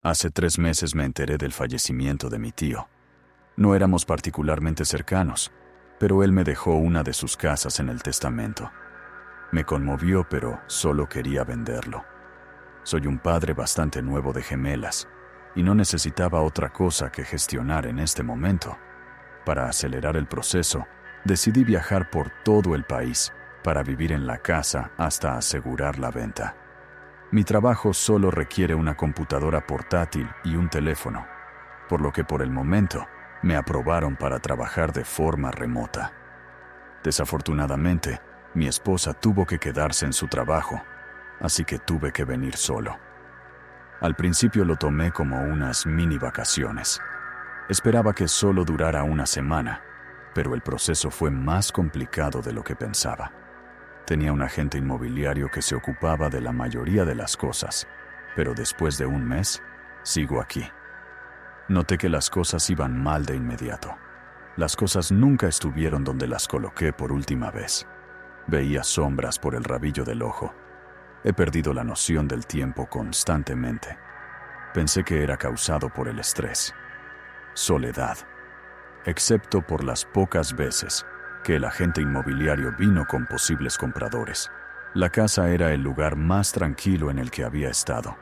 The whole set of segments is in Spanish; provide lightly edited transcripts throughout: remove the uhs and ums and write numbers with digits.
Hace 3 meses me enteré del fallecimiento de mi tío. No éramos particularmente cercanos, pero él me dejó una de sus casas en el testamento. Me conmovió, pero solo quería venderlo. Soy un padre bastante nuevo de gemelas, y no necesitaba otra cosa que gestionar en este momento. Para acelerar el proceso, decidí viajar por todo el país para vivir en la casa hasta asegurar la venta. Mi trabajo solo requiere una computadora portátil y un teléfono, por lo que por el momento me aprobaron para trabajar de forma remota. Desafortunadamente, mi esposa tuvo que quedarse en su trabajo, así que tuve que venir solo. Al principio lo tomé como unas mini vacaciones. Esperaba que solo durara una semana, pero el proceso fue más complicado de lo que pensaba. Tenía un agente inmobiliario que se ocupaba de la mayoría de las cosas, pero después de un mes, sigo aquí. Noté que las cosas iban mal de inmediato. Las cosas nunca estuvieron donde las coloqué por última vez. Veía sombras por el rabillo del ojo. He perdido la noción del tiempo constantemente. Pensé que era causado por el estrés. Soledad. Excepto por las pocas veces que el agente inmobiliario vino con posibles compradores. La casa era el lugar más tranquilo en el que había estado.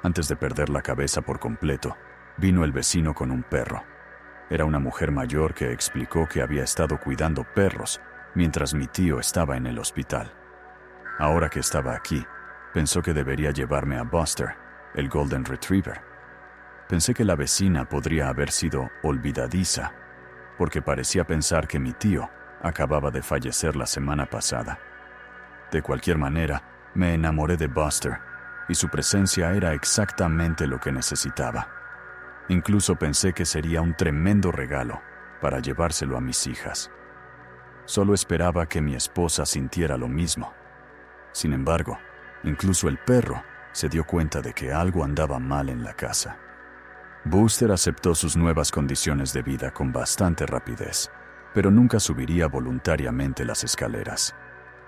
Antes de perder la cabeza por completo, vino el vecino con un perro. Era una mujer mayor que explicó que había estado cuidando perros mientras mi tío estaba en el hospital. Ahora que estaba aquí, pensó que debería llevarme a Buster, el Golden Retriever. Pensé que la vecina podría haber sido olvidadiza, porque parecía pensar que mi tío acababa de fallecer la semana pasada. De cualquier manera, me enamoré de Buster, y su presencia era exactamente lo que necesitaba. Incluso pensé que sería un tremendo regalo para llevárselo a mis hijas. Solo esperaba que mi esposa sintiera lo mismo. Sin embargo, incluso el perro se dio cuenta de que algo andaba mal en la casa. Buster aceptó sus nuevas condiciones de vida con bastante rapidez, pero nunca subiría voluntariamente las escaleras.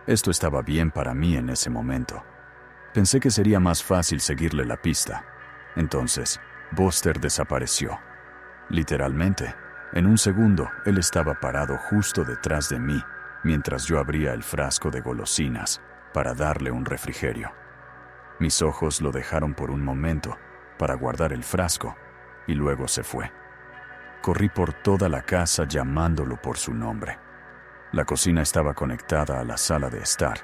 Esto estaba bien para mí en ese momento. Pensé que sería más fácil seguirle la pista. Entonces, Buster desapareció. Literalmente, en un segundo, él estaba parado justo detrás de mí, mientras yo abría el frasco de golosinas para darle un refrigerio. Mis ojos lo dejaron por un momento para guardar el frasco, y luego se fue. Corrí por toda la casa llamándolo por su nombre. La cocina estaba conectada a la sala de estar,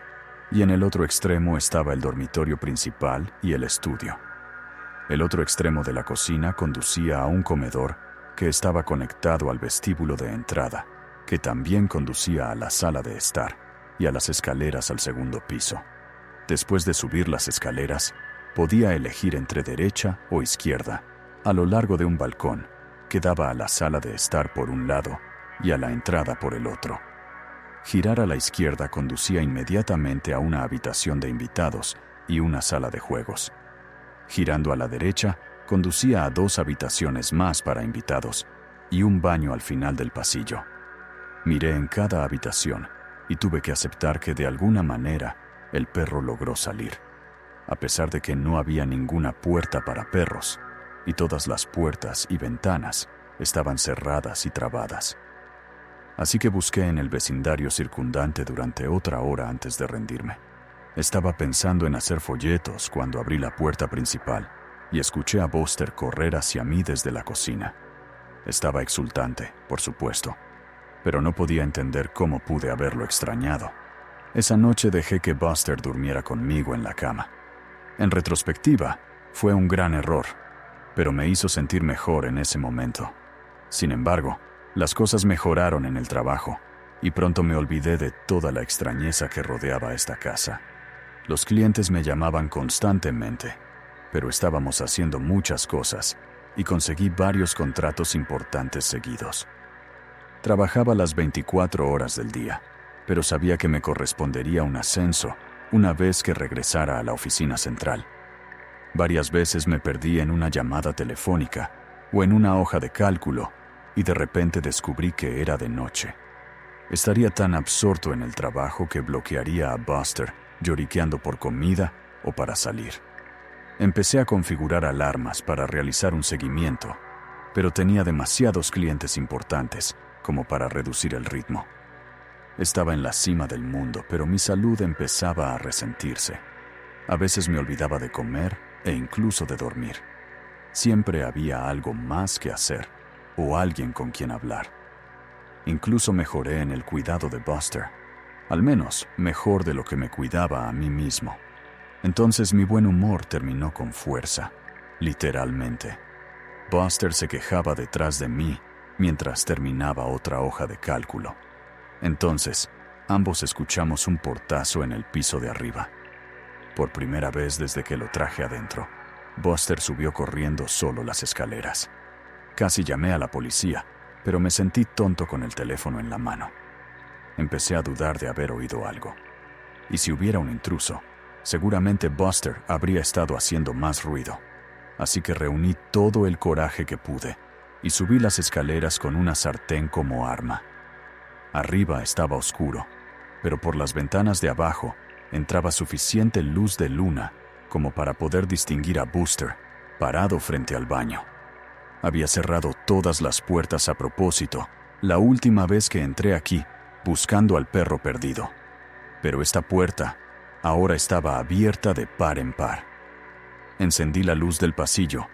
y en el otro extremo estaba el dormitorio principal y el estudio. El otro extremo de la cocina conducía a un comedor que estaba conectado al vestíbulo de entrada, que también conducía a la sala de estar y a las escaleras al segundo piso. Después de subir las escaleras, podía elegir entre derecha o izquierda, a lo largo de un balcón que daba a la sala de estar por un lado y a la entrada por el otro. Girar a la izquierda conducía inmediatamente a una habitación de invitados y una sala de juegos. Girando a la derecha, conducía a 2 habitaciones más para invitados y un baño al final del pasillo. Miré en cada habitación y tuve que aceptar que de alguna manera el perro logró salir, a pesar de que no había ninguna puerta para perros y todas las puertas y ventanas estaban cerradas y trabadas. Así que busqué en el vecindario circundante durante otra hora antes de rendirme. Estaba pensando en hacer folletos cuando abrí la puerta principal y escuché a Buster correr hacia mí desde la cocina. Estaba exultante, por supuesto, pero no podía entender cómo pude haberlo extrañado. Esa noche dejé que Buster durmiera conmigo en la cama. En retrospectiva, fue un gran error, pero me hizo sentir mejor en ese momento. Sin embargo, las cosas mejoraron en el trabajo, y pronto me olvidé de toda la extrañeza que rodeaba esta casa. Los clientes me llamaban constantemente, pero estábamos haciendo muchas cosas, y conseguí varios contratos importantes seguidos. Trabajaba las 24 horas del día, pero sabía que me correspondería un ascenso una vez que regresara a la oficina central. Varias veces me perdí en una llamada telefónica o en una hoja de cálculo, y de repente descubrí que era de noche. Estaría tan absorto en el trabajo que bloquearía a Buster lloriqueando por comida o para salir. Empecé a configurar alarmas para realizar un seguimiento, pero tenía demasiados clientes importantes como para reducir el ritmo. Estaba en la cima del mundo, pero mi salud empezaba a resentirse. A veces me olvidaba de comer e incluso de dormir. Siempre había algo más que hacer o alguien con quien hablar. Incluso mejoré en el cuidado de Buster, al menos mejor de lo que me cuidaba a mí mismo. Entonces mi buen humor terminó con fuerza, literalmente. Buster se quejaba detrás de mí mientras terminaba otra hoja de cálculo. Entonces, ambos escuchamos un portazo en el piso de arriba. Por primera vez desde que lo traje adentro, Buster subió corriendo solo las escaleras. Casi llamé a la policía, pero me sentí tonto con el teléfono en la mano. Empecé a dudar de haber oído algo. Y si hubiera un intruso, seguramente Buster habría estado haciendo más ruido. Así que reuní todo el coraje que pude y subí las escaleras con una sartén como arma. Arriba estaba oscuro, pero por las ventanas de abajo entraba suficiente luz de luna como para poder distinguir a Buster parado frente al baño. Había cerrado todas las puertas a propósito la última vez que entré aquí buscando al perro perdido. Pero esta puerta ahora estaba abierta de par en par. Encendí la luz del pasillo,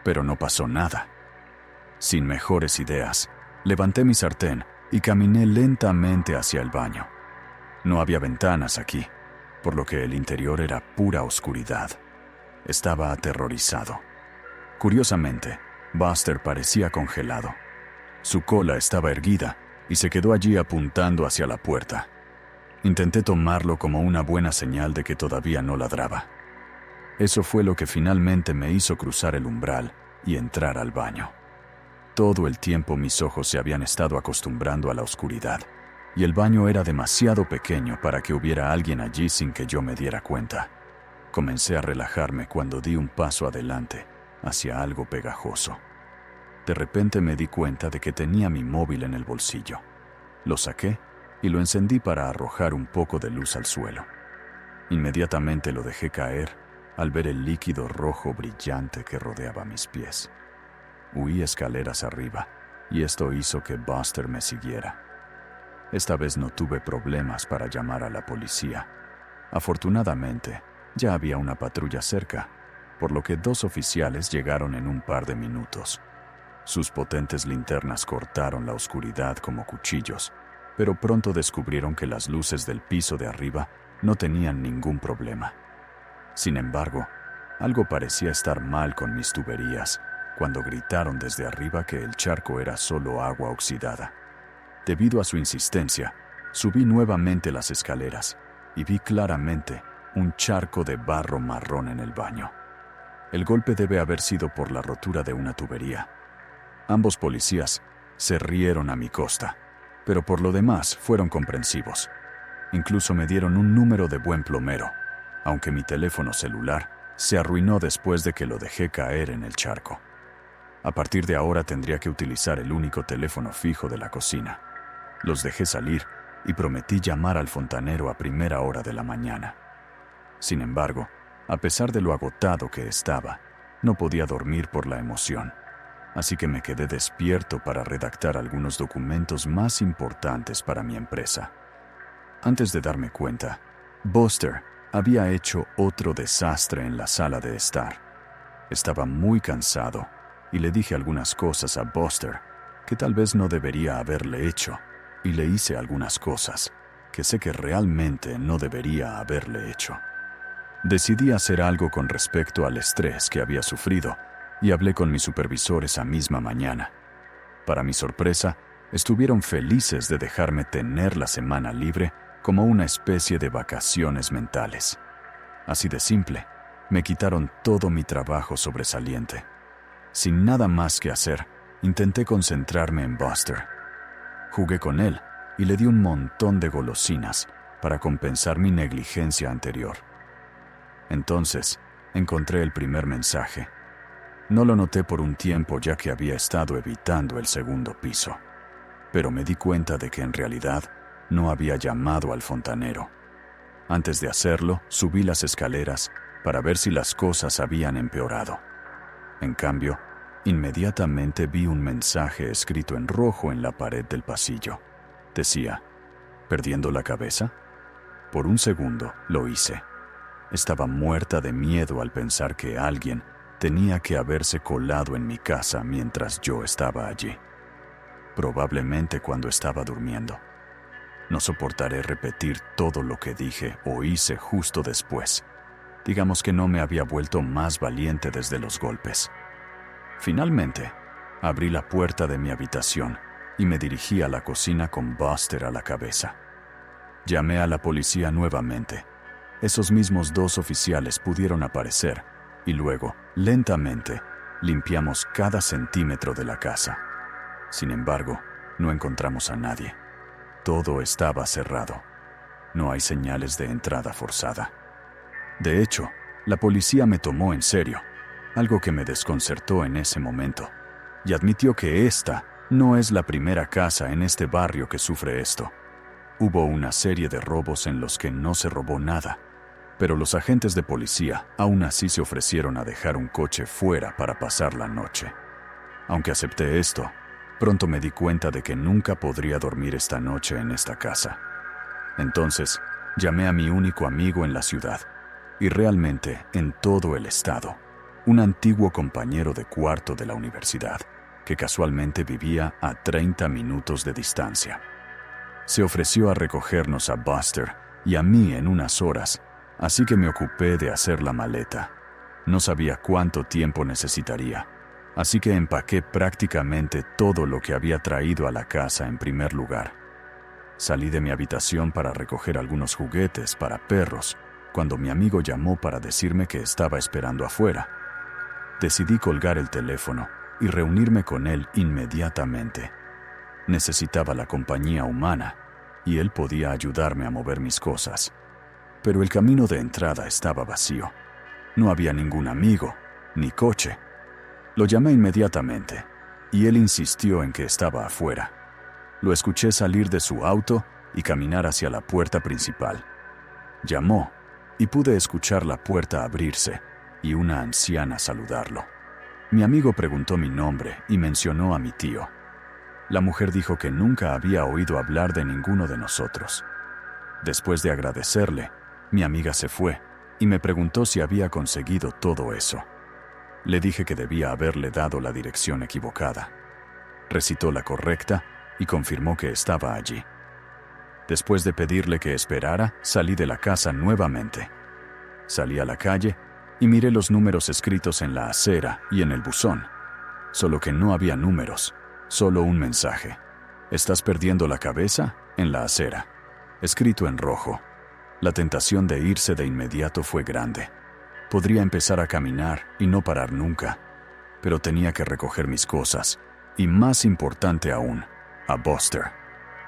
pero no pasó nada. Sin mejores ideas, levanté mi sartén y caminé lentamente hacia el baño. No había ventanas aquí, por lo que el interior era pura oscuridad. Estaba aterrorizado. Curiosamente, Buster parecía congelado. Su cola estaba erguida y se quedó allí apuntando hacia la puerta. Intenté tomarlo como una buena señal de que todavía no ladraba. Eso fue lo que finalmente me hizo cruzar el umbral y entrar al baño. Todo el tiempo mis ojos se habían estado acostumbrando a la oscuridad, y el baño era demasiado pequeño para que hubiera alguien allí sin que yo me diera cuenta. Comencé a relajarme cuando di un paso adelante hacia algo pegajoso. De repente me di cuenta de que tenía mi móvil en el bolsillo. Lo saqué y lo encendí para arrojar un poco de luz al suelo. Inmediatamente lo dejé caer al ver el líquido rojo brillante que rodeaba mis pies. Huí escaleras arriba, y esto hizo que Buster me siguiera. Esta vez no tuve problemas para llamar a la policía. Afortunadamente, ya había una patrulla cerca, por lo que 2 oficiales llegaron en un par de minutos. Sus potentes linternas cortaron la oscuridad como cuchillos, pero pronto descubrieron que las luces del piso de arriba no tenían ningún problema. Sin embargo, algo parecía estar mal con mis tuberías cuando gritaron desde arriba que el charco era solo agua oxidada. Debido a su insistencia, subí nuevamente las escaleras y vi claramente un charco de barro marrón en el baño. El golpe debe haber sido por la rotura de una tubería. Ambos policías se rieron a mi costa, pero por lo demás fueron comprensivos. Incluso me dieron un número de buen plomero, aunque mi teléfono celular se arruinó después de que lo dejé caer en el charco. A partir de ahora tendría que utilizar el único teléfono fijo de la cocina. Los dejé salir y prometí llamar al fontanero a primera hora de la mañana. Sin embargo, a pesar de lo agotado que estaba, no podía dormir por la emoción, así que me quedé despierto para redactar algunos documentos más importantes para mi empresa. Antes de darme cuenta, Buster había hecho otro desastre en la sala de estar. Estaba muy cansado y le dije algunas cosas a Buster que tal vez no debería haberle hecho, y le hice algunas cosas que sé que realmente no debería haberle hecho. Decidí hacer algo con respecto al estrés que había sufrido y hablé con mis supervisores esa misma mañana. Para mi sorpresa, estuvieron felices de dejarme tener la semana libre como una especie de vacaciones mentales. Así de simple, me quitaron todo mi trabajo sobresaliente. Sin nada más que hacer, intenté concentrarme en Buster. Jugué con él y le di un montón de golosinas para compensar mi negligencia anterior. Entonces, encontré el primer mensaje. No lo noté por un tiempo ya que había estado evitando el segundo piso, pero me di cuenta de que en realidad no había llamado al fontanero. Antes de hacerlo, subí las escaleras para ver si las cosas habían empeorado. En cambio, inmediatamente vi un mensaje escrito en rojo en la pared del pasillo. Decía, ¿perdiendo la cabeza? Por un segundo lo hice. Estaba muerta de miedo al pensar que alguien tenía que haberse colado en mi casa mientras yo estaba allí. Probablemente cuando estaba durmiendo. No soportaré repetir todo lo que dije o hice justo después. Digamos que no me había vuelto más valiente desde los golpes. Finalmente, abrí la puerta de mi habitación y me dirigí a la cocina con Buster a la cabeza. Llamé a la policía nuevamente. Esos mismos 2 oficiales pudieron aparecer y luego, lentamente, limpiamos cada centímetro de la casa. Sin embargo, no encontramos a nadie. Todo estaba cerrado. No hay señales de entrada forzada. De hecho, la policía me tomó en serio, algo que me desconcertó en ese momento, y admitió que esta no es la primera casa en este barrio que sufre esto. Hubo una serie de robos en los que no se robó nada, pero los agentes de policía aún así se ofrecieron a dejar un coche fuera para pasar la noche. Aunque acepté esto, pronto me di cuenta de que nunca podría dormir esta noche en esta casa. Entonces, llamé a mi único amigo en la ciudad, y realmente en todo el estado, un antiguo compañero de cuarto de la universidad, que casualmente vivía a 30 minutos de distancia. Se ofreció a recogernos a Buster y a mí en unas horas, así que me ocupé de hacer la maleta. No sabía cuánto tiempo necesitaría, así que empaqué prácticamente todo lo que había traído a la casa en primer lugar. Salí de mi habitación para recoger algunos juguetes para perros, cuando mi amigo llamó para decirme que estaba esperando afuera. Decidí colgar el teléfono y reunirme con él inmediatamente. Necesitaba la compañía humana, y él podía ayudarme a mover mis cosas. Pero el camino de entrada estaba vacío. No había ningún amigo, ni coche. Lo llamé inmediatamente, y él insistió en que estaba afuera. Lo escuché salir de su auto y caminar hacia la puerta principal. Llamó, y pude escuchar la puerta abrirse y una anciana saludarlo. Mi amigo preguntó mi nombre y mencionó a mi tío. La mujer dijo que nunca había oído hablar de ninguno de nosotros. Después de agradecerle, mi amiga se fue y me preguntó si había conseguido todo eso. Le dije que debía haberle dado la dirección equivocada. Recitó la correcta y confirmó que estaba allí. Después de pedirle que esperara, salí de la casa nuevamente. Salí a la calle y miré los números escritos en la acera y en el buzón. Solo que no había números, solo un mensaje. ¿Estás perdiendo la cabeza? En la acera. Escrito en rojo. La tentación de irse de inmediato fue grande. Podría empezar a caminar y no parar nunca, pero tenía que recoger mis cosas, y más importante aún, a Buster.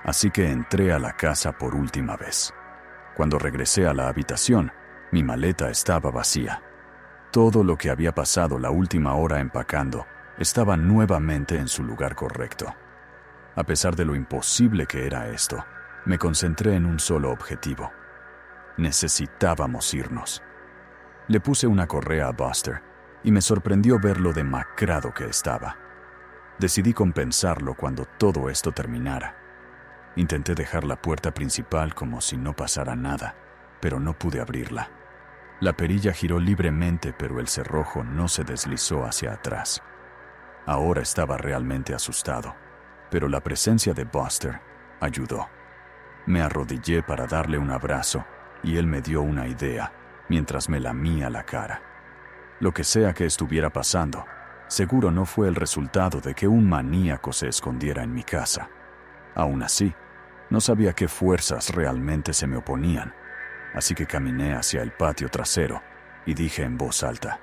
Así que entré a la casa por última vez. Cuando regresé a la habitación, mi maleta estaba vacía. Todo lo que había pasado la última hora empacando estaba nuevamente en su lugar correcto. A pesar de lo imposible que era esto, me concentré en un solo objetivo. Necesitábamos irnos. Le puse una correa a Buster y me sorprendió ver lo demacrado que estaba. Decidí compensarlo cuando todo esto terminara. Intenté dejar la puerta principal como si no pasara nada, pero no pude abrirla. La perilla giró libremente, pero el cerrojo no se deslizó hacia atrás. Ahora estaba realmente asustado, pero la presencia de Buster ayudó. Me arrodillé para darle un abrazo y él me dio una idea mientras me lamía la cara. Lo que sea que estuviera pasando, seguro no fue el resultado de que un maníaco se escondiera en mi casa. Aún así, no sabía qué fuerzas realmente se me oponían, así que caminé hacia el patio trasero y dije en voz alta: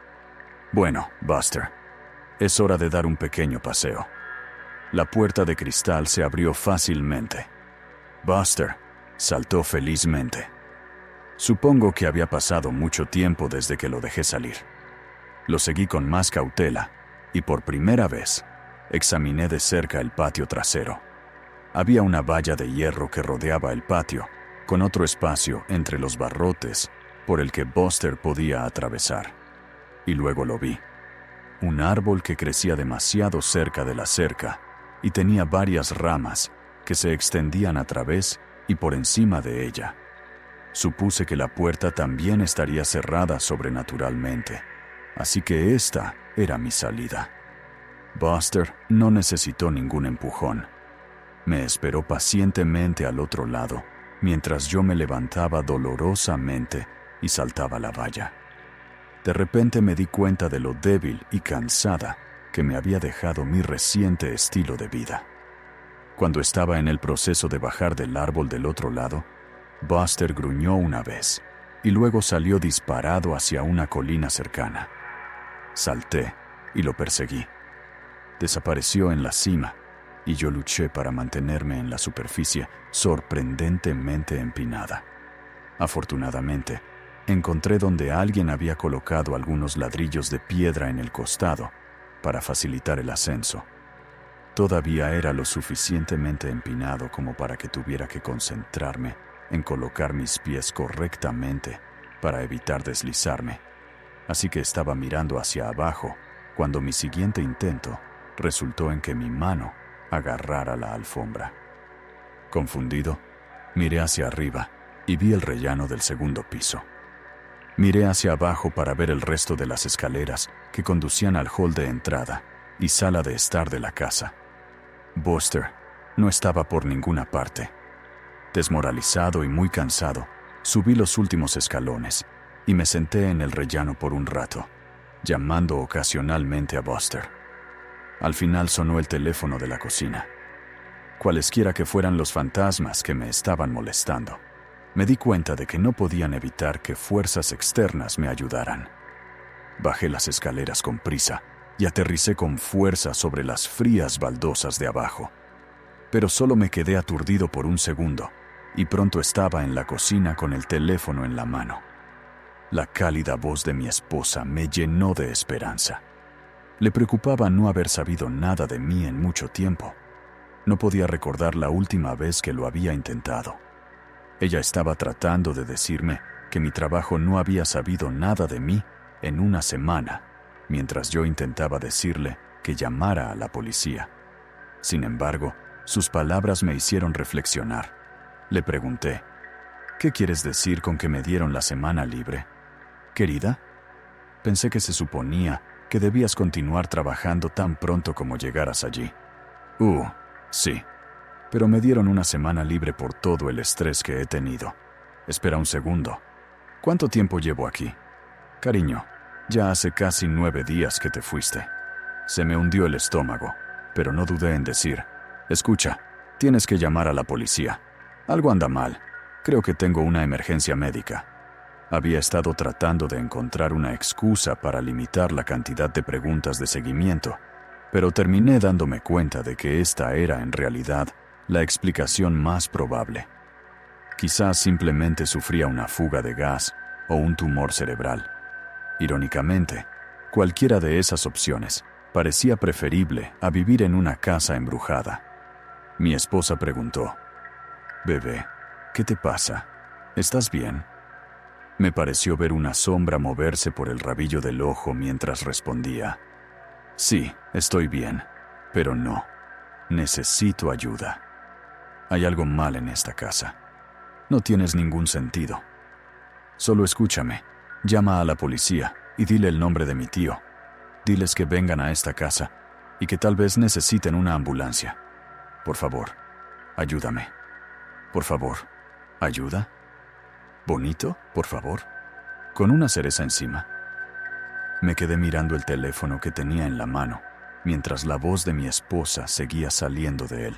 «Bueno, Buster, es hora de dar un pequeño paseo». La puerta de cristal se abrió fácilmente. Buster saltó felizmente. Supongo que había pasado mucho tiempo desde que lo dejé salir. Lo seguí con más cautela y por primera vez examiné de cerca el patio trasero. Había una valla de hierro que rodeaba el patio, con otro espacio entre los barrotes por el que Buster podía atravesar. Y luego lo vi. Un árbol que crecía demasiado cerca de la cerca y tenía varias ramas que se extendían a través y por encima de ella. Supuse que la puerta también estaría cerrada sobrenaturalmente, así que esta era mi salida. Buster no necesitó ningún empujón. Me esperó pacientemente al otro lado, mientras yo me levantaba dolorosamente y saltaba la valla. De repente me di cuenta de lo débil y cansada que me había dejado mi reciente estilo de vida. Cuando estaba en el proceso de bajar del árbol del otro lado, Buster gruñó una vez y luego salió disparado hacia una colina cercana. Salté y lo perseguí. Desapareció en la cima y yo luché para mantenerme en la superficie sorprendentemente empinada. Afortunadamente, encontré donde alguien había colocado algunos ladrillos de piedra en el costado para facilitar el ascenso. Todavía era lo suficientemente empinado como para que tuviera que concentrarme en colocar mis pies correctamente para evitar deslizarme, así que estaba mirando hacia abajo cuando mi siguiente intento resultó en que mi mano agarrara la alfombra. Confundido, miré hacia arriba y vi el rellano del segundo piso. Miré hacia abajo para ver el resto de las escaleras que conducían al hall de entrada y sala de estar de la casa. Buster no estaba por ninguna parte. Desmoralizado y muy cansado, subí los últimos escalones y me senté en el rellano por un rato, llamando ocasionalmente a Buster. Al final sonó el teléfono de la cocina. Cualesquiera que fueran los fantasmas que me estaban molestando, me di cuenta de que no podían evitar que fuerzas externas me ayudaran. Bajé las escaleras con prisa y aterricé con fuerza sobre las frías baldosas de abajo. Pero solo me quedé aturdido por un segundo y pronto estaba en la cocina con el teléfono en la mano. La cálida voz de mi esposa me llenó de esperanza. Le preocupaba no haber sabido nada de mí en mucho tiempo. No podía recordar la última vez que lo había intentado. Ella estaba tratando de decirme que mi trabajo no había sabido nada de mí en una semana, mientras yo intentaba decirle que llamara a la policía. Sin embargo, sus palabras me hicieron reflexionar. Le pregunté, ¿qué quieres decir con que me dieron la semana libre? ¿Querida? Pensé que se suponía que debías continuar trabajando tan pronto como llegaras allí. Sí, pero me dieron una semana libre por todo el estrés que he tenido. Espera un segundo. ¿Cuánto tiempo llevo aquí? Cariño, ya hace casi 9 días que te fuiste. Se me hundió el estómago, pero no dudé en decir, escucha, tienes que llamar a la policía. Algo anda mal. Creo que tengo una emergencia médica. Había estado tratando de encontrar una excusa para limitar la cantidad de preguntas de seguimiento, pero terminé dándome cuenta de que esta era en realidad la explicación más probable. Quizás simplemente sufría una fuga de gas o un tumor cerebral. Irónicamente, cualquiera de esas opciones parecía preferible a vivir en una casa embrujada. Mi esposa preguntó, «Bebé, ¿qué te pasa? ¿Estás bien?» Me pareció ver una sombra moverse por el rabillo del ojo mientras respondía, «Sí, estoy bien, pero no. Necesito ayuda. Hay algo mal en esta casa. No tienes ningún sentido. Solo escúchame. Llama a la policía y dile el nombre de mi tío. Diles que vengan a esta casa y que tal vez necesiten una ambulancia. Por favor, ayúdame. Por favor, ¿ayuda? ¿Bonito, por favor? Con una cereza encima». Me quedé mirando el teléfono que tenía en la mano, mientras la voz de mi esposa seguía saliendo de él.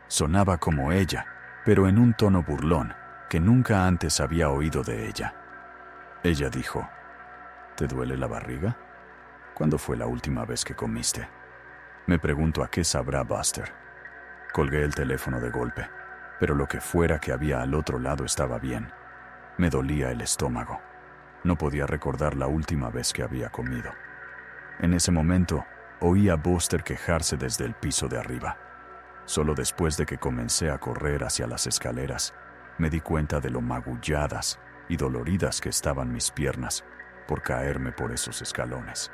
Sonaba como ella, pero en un tono burlón que nunca antes había oído de ella. Ella dijo, «¿Te duele la barriga? ¿Cuándo fue la última vez que comiste?» Me pregunto a qué sabrá Buster. Colgué el teléfono de golpe, pero lo que fuera que había al otro lado estaba bien. Me dolía el estómago. No podía recordar la última vez que había comido. En ese momento, oí a Buster quejarse desde el piso de arriba. Solo después de que comencé a correr hacia las escaleras, me di cuenta de lo magulladas y doloridas que estaban mis piernas por caerme por esos escalones.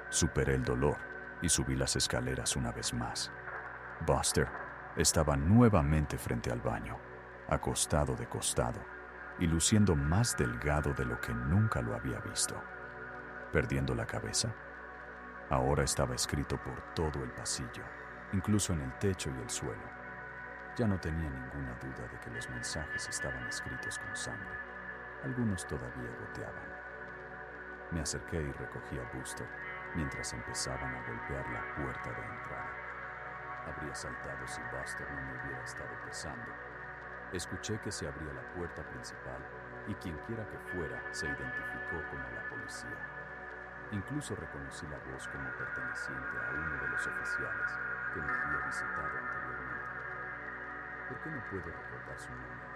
Superé el dolor y subí las escaleras una vez más. Buster estaba nuevamente frente al baño, acostado de costado y luciendo más delgado de lo que nunca lo había visto. ¿Perdiendo la cabeza? Ahora estaba escrito por todo el pasillo, incluso en el techo y el suelo. Ya no tenía ninguna duda de que los mensajes estaban escritos con sangre. Algunos todavía goteaban. Me acerqué y recogí a Buster mientras empezaban a golpear la puerta de entrada. Habría saltado si Buster no me hubiera estado pesando. Escuché que se abría la puerta principal y quienquiera que fuera se identificó como la policía. Incluso reconocí la voz como perteneciente a uno de los oficiales que me había visitado anteriormente. ¿Por qué no puedo recordar su nombre?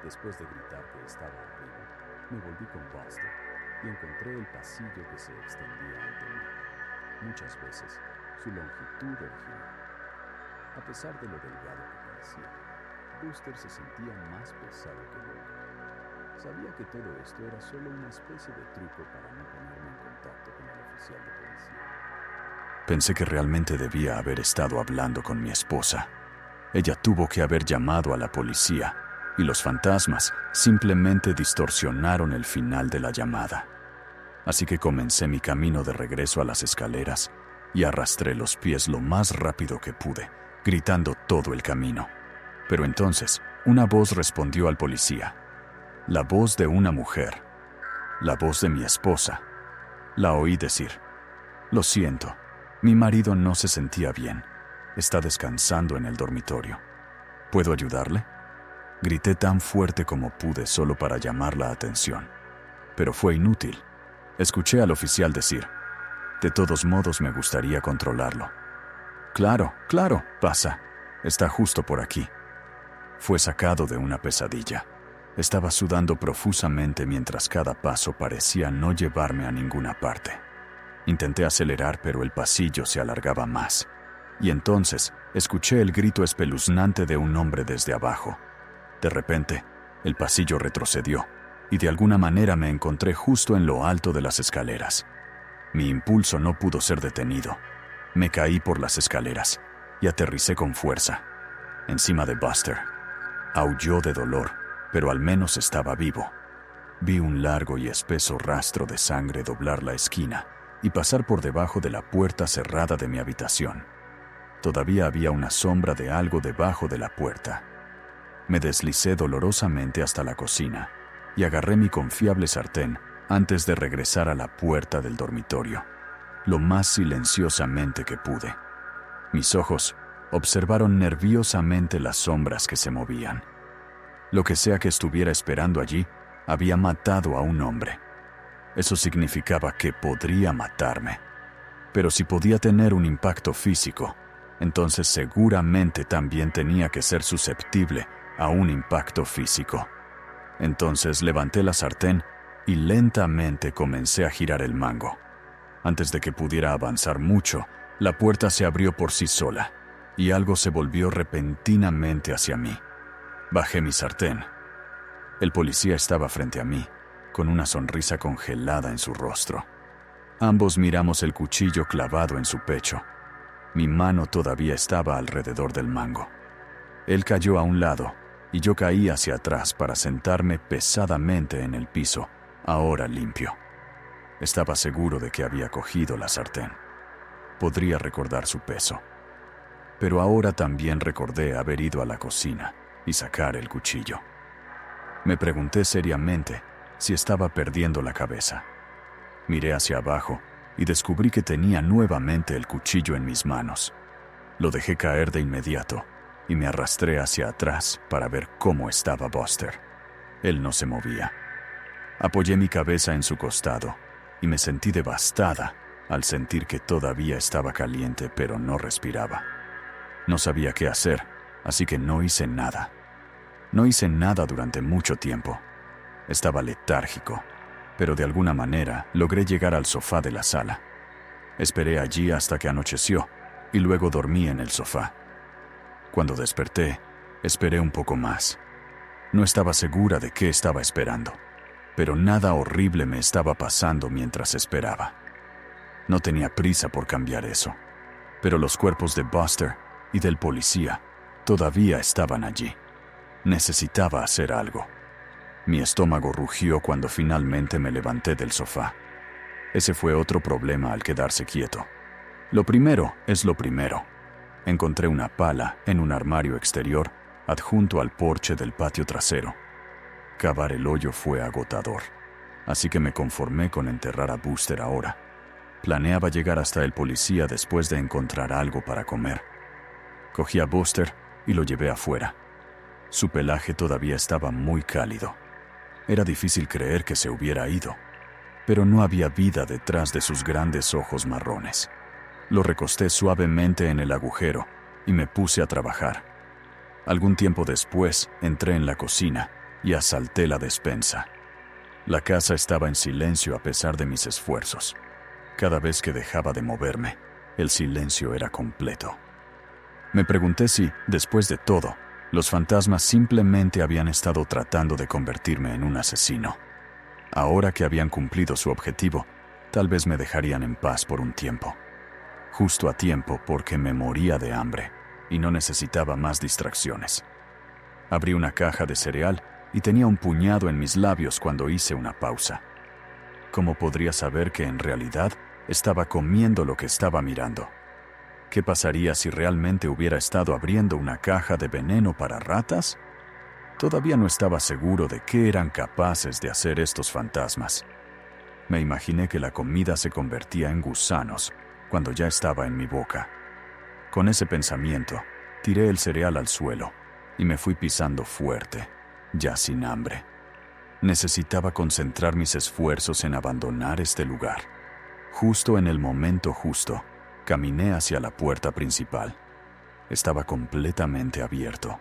Después de gritar que estaba arriba, me volví con Buster y encontré el pasillo que se extendía ante mí. Muchas veces, su longitud original. A pesar de lo delgado que parecía, Buster se sentía más pesado que nunca. Sabía que todo esto era solo una especie de truco para no ponerme en contacto con el oficial de policía. Pensé que realmente debía haber estado hablando con mi esposa. Ella tuvo que haber llamado a la policía y los fantasmas simplemente distorsionaron el final de la llamada. Así que comencé mi camino de regreso a las escaleras y arrastré los pies lo más rápido que pude, gritando todo el camino. Pero entonces, una voz respondió al policía. La voz de una mujer. La voz de mi esposa. La oí decir: «Lo siento, mi marido no se sentía bien. Está descansando en el dormitorio. ¿Puedo ayudarle?». Grité tan fuerte como pude solo para llamar la atención. Pero fue inútil. Escuché al oficial decir: «De todos modos me gustaría controlarlo». «Claro, claro, pasa. Está justo por aquí». Fue sacado de una pesadilla. Estaba sudando profusamente mientras cada paso parecía no llevarme a ninguna parte. Intenté acelerar, pero el pasillo se alargaba más. Y entonces escuché el grito espeluznante de un hombre desde abajo. De repente, el pasillo retrocedió, y de alguna manera me encontré justo en lo alto de las escaleras. Mi impulso no pudo ser detenido. Me caí por las escaleras y aterricé con fuerza, encima de Buster. Aulló de dolor, pero al menos estaba vivo. Vi un largo y espeso rastro de sangre doblar la esquina y pasar por debajo de la puerta cerrada de mi habitación. Todavía había una sombra de algo debajo de la puerta. Me deslicé dolorosamente hasta la cocina y agarré mi confiable sartén antes de regresar a la puerta del dormitorio, lo más silenciosamente que pude. Mis ojos observaron nerviosamente las sombras que se movían. Lo que sea que estuviera esperando allí, había matado a un hombre. Eso significaba que podría matarme. Pero si podía tener un impacto físico, entonces seguramente también tenía que ser susceptible a un impacto físico. Entonces levanté la sartén y lentamente comencé a girar el mango. Antes de que pudiera avanzar mucho, la puerta se abrió por sí sola y algo se volvió repentinamente hacia mí. Bajé mi sartén. El policía estaba frente a mí, con una sonrisa congelada en su rostro. Ambos miramos el cuchillo clavado en su pecho. Mi mano todavía estaba alrededor del mango. Él cayó a un lado y yo caí hacia atrás para sentarme pesadamente en el piso, ahora limpio. Estaba seguro de que había cogido la sartén. Podría recordar su peso. Pero ahora también recordé haber ido a la cocina y sacar el cuchillo. Me pregunté seriamente si estaba perdiendo la cabeza. Miré hacia abajo y descubrí que tenía nuevamente el cuchillo en mis manos. Lo dejé caer de inmediato y me arrastré hacia atrás para ver cómo estaba Buster. Él no se movía. Apoyé mi cabeza en su costado y me sentí devastada al sentir que todavía estaba caliente pero no respiraba. No sabía qué hacer, así que no hice nada. No hice nada durante mucho tiempo. Estaba letárgico, pero de alguna manera logré llegar al sofá de la sala. Esperé allí hasta que anocheció y luego dormí en el sofá. Cuando desperté, esperé un poco más. No estaba segura de qué estaba esperando, pero nada horrible me estaba pasando mientras esperaba. No tenía prisa por cambiar eso, pero los cuerpos de Buster y del policía todavía estaban allí. Necesitaba hacer algo. Mi estómago rugió cuando finalmente me levanté del sofá. Ese fue otro problema al quedarse quieto. Lo primero es lo primero. Encontré una pala en un armario exterior adjunto al porche del patio trasero. Cavar el hoyo fue agotador, así que me conformé con enterrar a Buster ahora. Planeaba llegar hasta el policía después de encontrar algo para comer. Cogí a Buster y lo llevé afuera. Su pelaje todavía estaba muy cálido. Era difícil creer que se hubiera ido, pero no había vida detrás de sus grandes ojos marrones. Lo recosté suavemente en el agujero y me puse a trabajar. Algún tiempo después, entré en la cocina y asalté la despensa. La casa estaba en silencio a pesar de mis esfuerzos. Cada vez que dejaba de moverme, el silencio era completo. Me pregunté si, después de todo, los fantasmas simplemente habían estado tratando de convertirme en un asesino. Ahora que habían cumplido su objetivo, tal vez me dejarían en paz por un tiempo. Justo a tiempo porque me moría de hambre y no necesitaba más distracciones. Abrí una caja de cereal y tenía un puñado en mis labios cuando hice una pausa. ¿Cómo podría saber que en realidad estaba comiendo lo que estaba mirando? ¿Qué pasaría si realmente hubiera estado abriendo una caja de veneno para ratas? Todavía no estaba seguro de qué eran capaces de hacer estos fantasmas. Me imaginé que la comida se convertía en gusanos cuando ya estaba en mi boca. Con ese pensamiento, tiré el cereal al suelo y me fui pisando fuerte, ya sin hambre. Necesitaba concentrar mis esfuerzos en abandonar este lugar. Justo en el momento justo, caminé hacia la puerta principal. Estaba completamente abierto.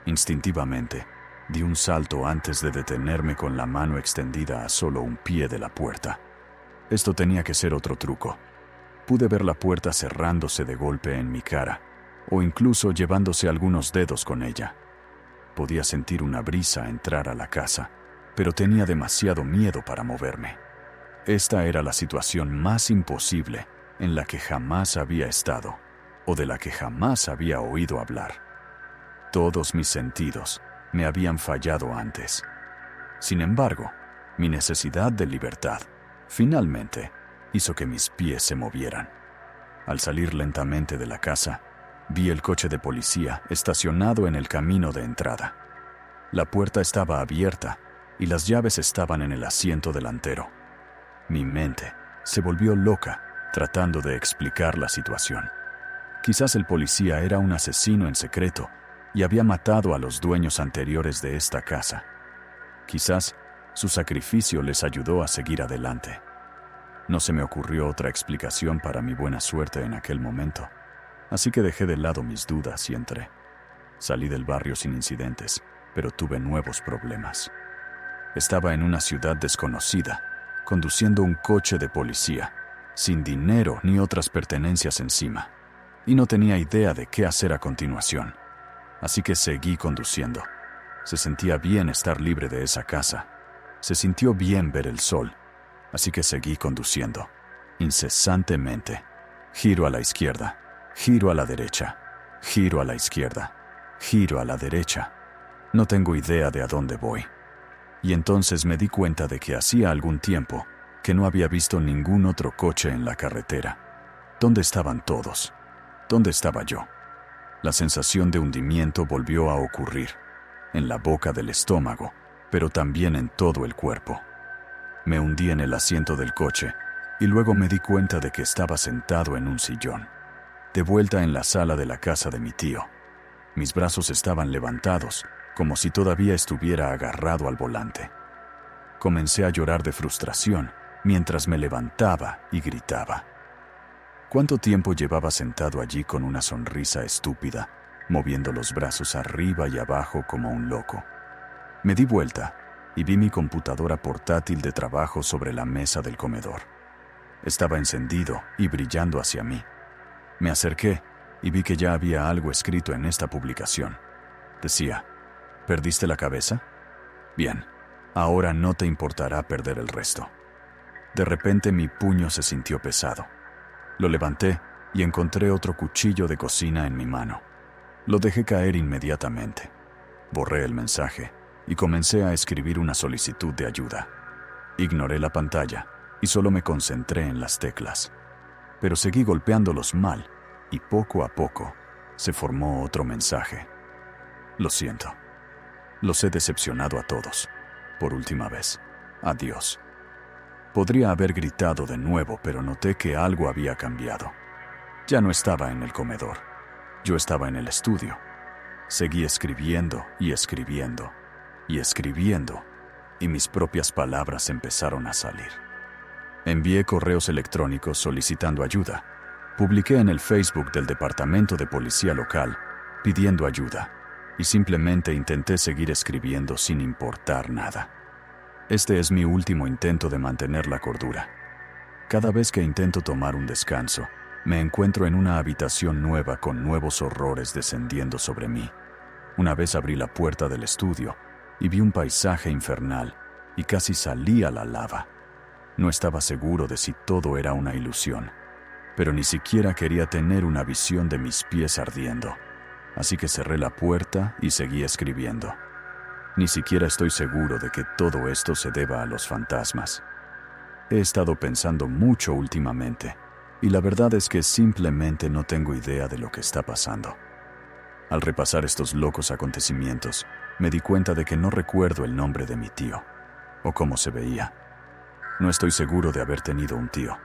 Instintivamente, di un salto antes de detenerme con la mano extendida a solo un pie de la puerta. Esto tenía que ser otro truco. Pude ver la puerta cerrándose de golpe en mi cara, o incluso llevándose algunos dedos con ella. Podía sentir una brisa entrar a la casa, pero tenía demasiado miedo para moverme. Esta era la situación más imposible en la que jamás había estado, o de la que jamás había oído hablar. Todos mis sentidos me habían fallado antes. Sin embargo, mi necesidad de libertad, finalmente, hizo que mis pies se movieran. Al salir lentamente de la casa, vi el coche de policía estacionado en el camino de entrada. La puerta estaba abierta y las llaves estaban en el asiento delantero. Mi mente se volvió loca tratando de explicar la situación. Quizás el policía era un asesino en secreto y había matado a los dueños anteriores de esta casa. Quizás su sacrificio les ayudó a seguir adelante. No se me ocurrió otra explicación para mi buena suerte en aquel momento, así que dejé de lado mis dudas y entré. Salí del barrio sin incidentes, pero tuve nuevos problemas. Estaba en una ciudad desconocida, conduciendo un coche de policía, sin dinero ni otras pertenencias encima, y no tenía idea de qué hacer a continuación. Así que seguí conduciendo. Se sentía bien estar libre de esa casa. Se sintió bien ver el sol. Así que seguí conduciendo, incesantemente. Giro a la izquierda, giro a la derecha, giro a la izquierda, giro a la derecha. No tengo idea de a dónde voy. Y entonces me di cuenta de que hacía algún tiempo que no había visto ningún otro coche en la carretera. ¿Dónde estaban todos? ¿Dónde estaba yo? La sensación de hundimiento volvió a ocurrir, en la boca del estómago, pero también en todo el cuerpo. Me hundí en el asiento del coche y luego me di cuenta de que estaba sentado en un sillón, de vuelta en la sala de la casa de mi tío. Mis brazos estaban levantados, como si todavía estuviera agarrado al volante. Comencé a llorar de frustración mientras me levantaba y gritaba. ¿Cuánto tiempo llevaba sentado allí con una sonrisa estúpida, moviendo los brazos arriba y abajo como un loco? Me di vuelta y vi mi computadora portátil de trabajo sobre la mesa del comedor. Estaba encendido y brillando hacia mí. Me acerqué y vi que ya había algo escrito en esta publicación. Decía: ¿Perdiste la cabeza? Bien, ahora no te importará perder el resto. De repente mi puño se sintió pesado. Lo levanté y encontré otro cuchillo de cocina en mi mano. Lo dejé caer inmediatamente. Borré el mensaje y comencé a escribir una solicitud de ayuda. Ignoré la pantalla y solo me concentré en las teclas. Pero seguí golpeándolos mal y poco a poco se formó otro mensaje. Lo siento. Los he decepcionado a todos. Por última vez. Adiós. Podría haber gritado de nuevo, pero noté que algo había cambiado. Ya no estaba en el comedor. Yo estaba en el estudio. Seguí escribiendo y escribiendo y escribiendo, y mis propias palabras empezaron a salir. Envié correos electrónicos solicitando ayuda. Publiqué en el Facebook del departamento de policía local pidiendo ayuda, y simplemente intenté seguir escribiendo sin importar nada. Este es mi último intento de mantener la cordura. Cada vez que intento tomar un descanso, me encuentro en una habitación nueva con nuevos horrores descendiendo sobre mí. Una vez abrí la puerta del estudio y vi un paisaje infernal y casi salí a la lava. No estaba seguro de si todo era una ilusión, pero ni siquiera quería tener una visión de mis pies ardiendo. Así que cerré la puerta y seguí escribiendo. Ni siquiera estoy seguro de que todo esto se deba a los fantasmas. He estado pensando mucho últimamente, y la verdad es que simplemente no tengo idea de lo que está pasando. Al repasar estos locos acontecimientos, me di cuenta de que no recuerdo el nombre de mi tío, o cómo se veía. No estoy seguro de haber tenido un tío.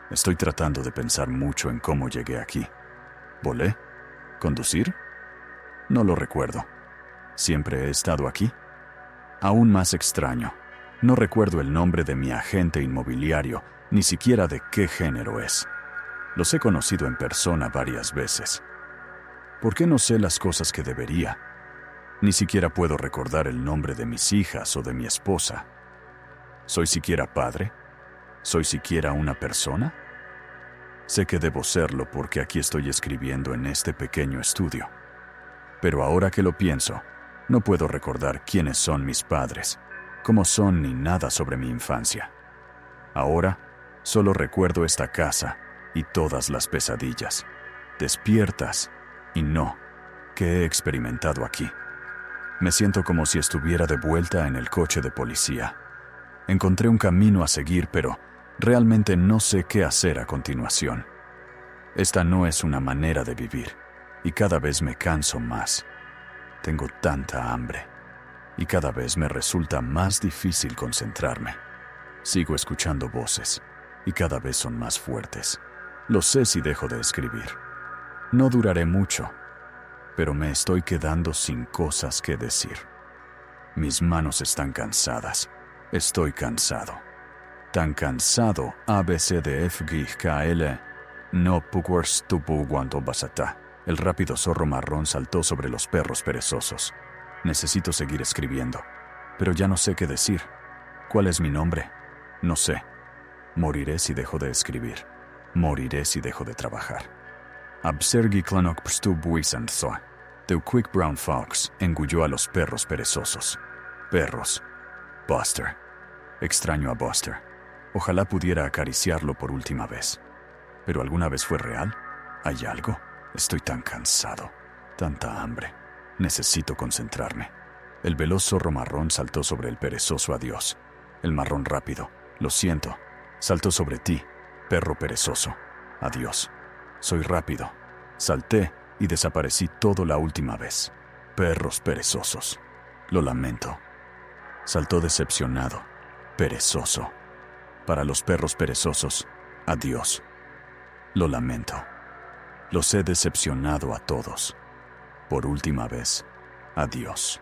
Estoy tratando de pensar mucho en cómo llegué aquí. ¿Volé? ¿Conducir? No lo recuerdo. ¿Siempre he estado aquí? Aún más extraño, no recuerdo el nombre de mi agente inmobiliario, ni siquiera de qué género es. Los he conocido en persona varias veces. ¿Por qué no sé las cosas que debería? Ni siquiera puedo recordar el nombre de mis hijas o de mi esposa. ¿Soy siquiera padre? ¿Soy siquiera una persona? Sé que debo serlo porque aquí estoy escribiendo en este pequeño estudio. Pero ahora que lo pienso, no puedo recordar quiénes son mis padres, cómo son ni nada sobre mi infancia. Ahora, solo recuerdo esta casa y todas las pesadillas, despiertas y no, que he experimentado aquí. Me siento como si estuviera de vuelta en el coche de policía. Encontré un camino a seguir, pero realmente no sé qué hacer a continuación. Esta no es una manera de vivir, y cada vez me canso más. Tengo tanta hambre, y cada vez me resulta más difícil concentrarme. Sigo escuchando voces, y cada vez son más fuertes. Lo sé si dejo de escribir. No duraré mucho, pero me estoy quedando sin cosas que decir. Mis manos están cansadas. Estoy cansado. Tan cansado, ABCDFGKL. No pukwars tupu guanto basata. El rápido zorro marrón saltó sobre los perros perezosos. Necesito seguir escribiendo, pero ya no sé qué decir. ¿Cuál es mi nombre? No sé. Moriré si dejo de escribir. Moriré si dejo de trabajar. Absergi clanok pstu buisantzo. The Quick Brown Fox engulló a los perros perezosos. Perros. Buster. Extraño a Buster. Ojalá pudiera acariciarlo por última vez. ¿Pero alguna vez fue real? ¿Hay algo? Estoy tan cansado. Tanta hambre. Necesito concentrarme. El veloz zorro marrón saltó sobre el perezoso adiós. El marrón rápido. Lo siento. Saltó sobre ti, perro perezoso. Adiós. Soy rápido. Salté y desaparecí todo la última vez. Perros perezosos. Lo lamento. Saltó decepcionado. Perezoso. Para los perros perezosos, adiós. Lo lamento. Los he decepcionado a todos. Por última vez, adiós.